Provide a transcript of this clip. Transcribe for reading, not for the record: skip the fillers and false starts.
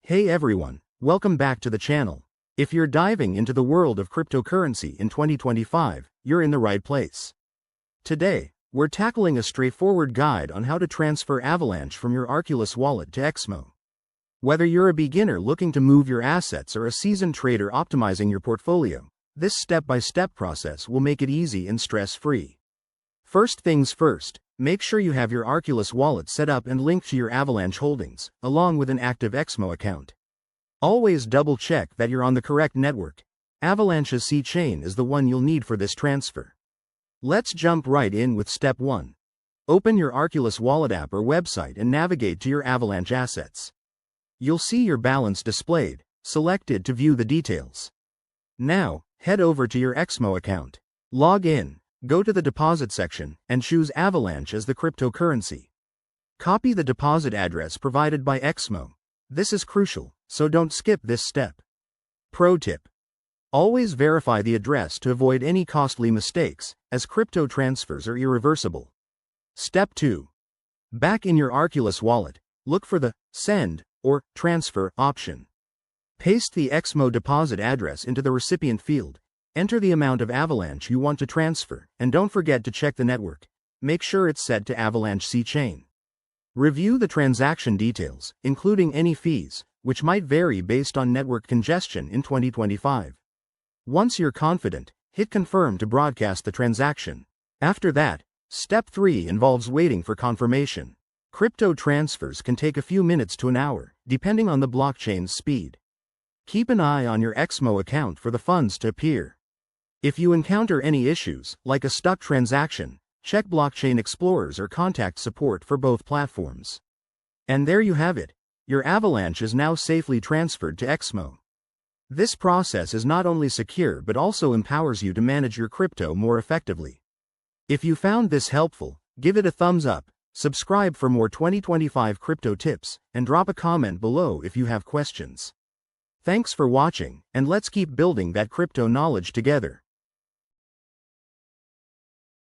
Hey everyone, welcome back to the channel. If you're diving into the world of cryptocurrency in 2025, you're in the right place. Today, we're tackling a straightforward guide on how to transfer Avalanche from your Arculus Wallet to Exmo. Whether you're a beginner looking to move your assets or a seasoned trader optimizing your portfolio, this step-by-step process will make it easy and stress-free. First things first, make sure you have your Arculus wallet set up and linked to your Avalanche holdings, along with an active Exmo account. Always double-check that you're on the correct network. Avalanche's C-chain is the one you'll need for this transfer. Let's jump right in with step 1. Open your Arculus Wallet app or website and navigate to your Avalanche assets. You'll see your balance displayed, selected to view the details. Now, head over to your Exmo account. Log in. Go to the deposit section and choose Avalanche as the cryptocurrency. Copy the deposit address provided by Exmo. This is crucial, so don't skip this step. Pro tip: always verify the address to avoid any costly mistakes, as crypto transfers are irreversible. Step 2. Back in your Arculus wallet, look for the Send or Transfer option. Paste the Exmo deposit address into the recipient field. Enter the amount of Avalanche you want to transfer, and don't forget to check the network. Make sure it's set to Avalanche C-chain. Review the transaction details, including any fees, which might vary based on network congestion in 2025. Once you're confident, hit Confirm to broadcast the transaction. After that, step 3 involves waiting for confirmation. Crypto transfers can take a few minutes to an hour, depending on the blockchain's speed. Keep an eye on your Exmo account for the funds to appear. If you encounter any issues, like a stuck transaction, check Blockchain Explorers or contact support for both platforms. And there you have it. Your Avalanche is now safely transferred to Exmo. This process is not only secure but also empowers you to manage your crypto more effectively. If you found this helpful, give it a thumbs up, subscribe for more 2025 crypto tips, and drop a comment below if you have questions. Thanks for watching, and let's keep building that crypto knowledge together.